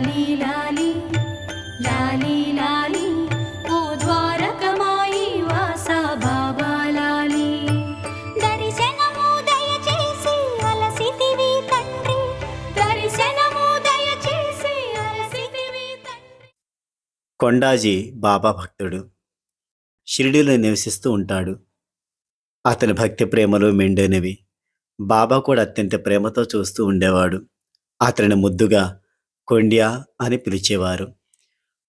లాలి లాలి లాలి లాలి ఓ ద్వారకమాయి వాస బాబా లాలి దర్శనము దయచేసి అలసితివి తండ్రి దర్శనము దయచేసి అలసితివి తండ్రి. కొండాజీ బాబా భక్తుడు. షిరిడీలో నివసిస్తూ ఉంటాడు. అతని భక్తి ప్రేమలు మెండైనవి. బాబా కూడా అత్యంత ప్రేమతో చూస్తూ ఉండేవాడు. అతనిని ముద్దుగా కొండ్యా అని పిలిచేవారు.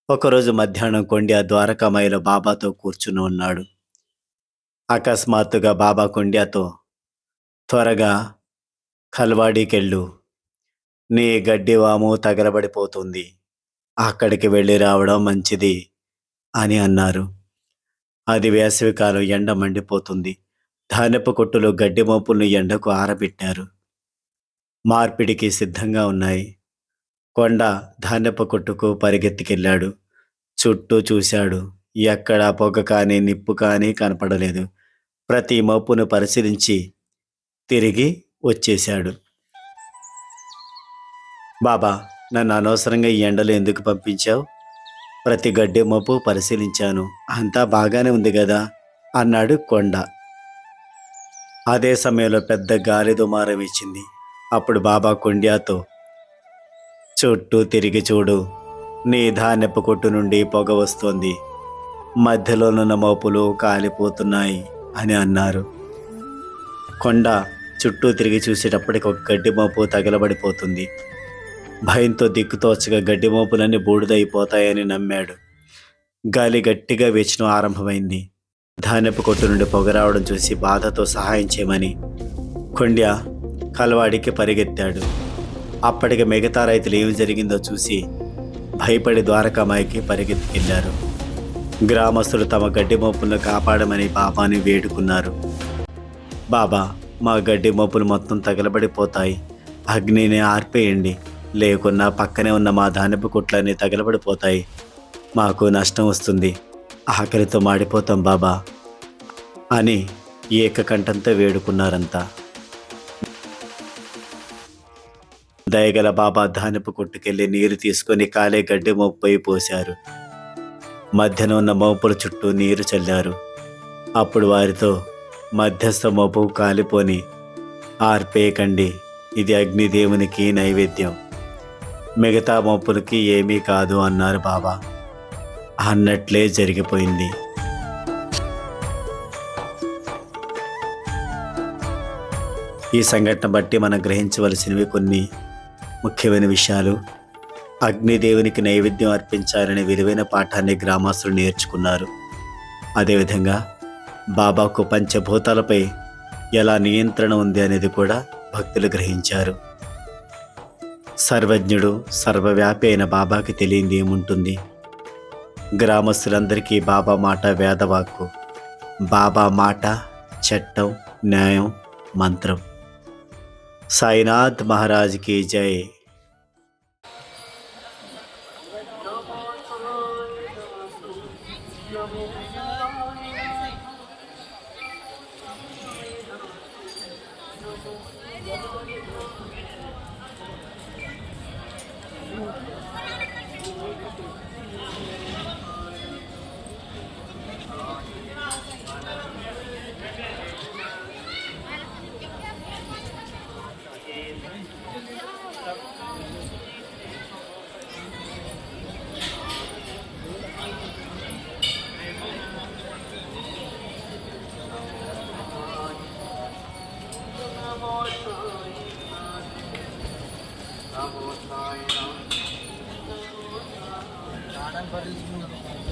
ఒకరోజు మధ్యాహ్నం కొండ్యా ద్వారకామాయిలో బాబాతో కూర్చుని ఉన్నాడు. అకస్మాత్తుగా బాబా కొండ్యాతో, త్వరగా ఖల్వాడీకెళ్ళు, నీ గడ్డివాము తగలబడిపోతుంది, అక్కడికి వెళ్ళి రావడం మంచిది అని అన్నారు. అది వేసవికాలం, ఎండ మండిపోతుంది. ధాన్యపు కొట్టులో గడ్డి మోపులను ఎండకు ఆరబెట్టారు. మార్పిడికి సిద్ధంగా ఉన్నాయి. కొండ ధాన్యపు కొట్టుకు పరిగెత్తికెళ్ళాడు. చుట్టూ చూశాడు. ఎక్కడా పొగ కానీ నిప్పు కానీ కనపడలేదు. ప్రతి మోపును పరిశీలించి తిరిగి వచ్చేశాడు. బాబా, నన్ను అనవసరంగా ఈ ఎండలో ఎందుకు పంపించావు? ప్రతి గడ్డి మోపు పరిశీలించాను, అంతా బాగానే ఉంది కదా అన్నాడు కొండ. అదే సమయంలో పెద్ద గాలి దుమారం ఇచ్చింది. అప్పుడు బాబా కొండ్యాతో, చుట్టూ తిరిగి చూడు, నీ ధాన్యపు కొట్టు నుండి పొగ వస్తోంది, మధ్యలోనున్న మోపులు కాలిపోతున్నాయి అని అన్నారు. కొండ చుట్టూ తిరిగి చూసేటప్పటికి ఒక గడ్డి మోపు తగలబడిపోతుంది. భయంతో దిక్కుతోచగా గడ్డి మోపులన్నీ బూడిదైపోతాయని నమ్మాడు. గాలి గట్టిగా వీచడం ఆరంభమైంది. ధాన్యపు కొట్టు నుండి పొగ రావడం చూసి బాధతో సహాయం చేయమని కొండ్యా ఖల్వాడికి పరిగెత్తాడు. అప్పటికి మిగతా రైతులు ఏమి జరిగిందో చూసి భయపడి ద్వారకామాయికి పరిగెత్తుకెళ్లారు. గ్రామస్తులు తమ గడ్డి మోపులను కాపాడమని బాబాని వేడుకున్నారు. బాబా, మా గడ్డి మోపులు మొత్తం తగలబడిపోతాయి, అగ్నిని ఆర్పేయండి, లేకున్నా పక్కనే ఉన్న మా ధాన్యపు కొట్లన్నీ తగలబడిపోతాయి, మాకు నష్టం వస్తుంది, ఆకలితో మాడిపోతాం బాబా అని ఏకకంఠంతో వేడుకున్నారంతా. దయగల బాబా ధాన్యపు కొట్టుకెళ్ళి నీరు తీసుకొని కాలే గడ్డి మోపుపై పోశారు. మధ్యన ఉన్న మోపుల చుట్టూ నీరు చల్లారు. అప్పుడు వారితో, మధ్యస్థ మోపు కాలిపోని ఆర్పేయకండి, ఇది అగ్నిదేవునికి నైవేద్యం, మిగతా మోపులకి ఏమీ కాదు అన్నారు బాబా. అన్నట్లే జరిగిపోయింది. ఈ సంఘటన బట్టి మనం గ్రహించవలసినవి కొన్ని ముఖ్యమైన విషయాలు. అగ్నిదేవునికి నైవేద్యం అర్పించాలనే విలువైన పాఠాన్ని గ్రామస్తులు నేర్చుకున్నారు. అదేవిధంగా బాబాకు పంచభూతాలపై ఎలా నియంత్రణ ఉంది అనేది కూడా భక్తులు గ్రహించారు. సర్వజ్ఞుడు, సర్వవ్యాపి అయిన బాబాకి తెలియంది ఏముంటుంది? గ్రామస్తులందరికీ బాబా మాట వేదవాక్కు, బాబా మాట చట్టం, న్యాయం, మంత్రం. సాయినాథ్ మహారాజ్కి జై. Kadang baru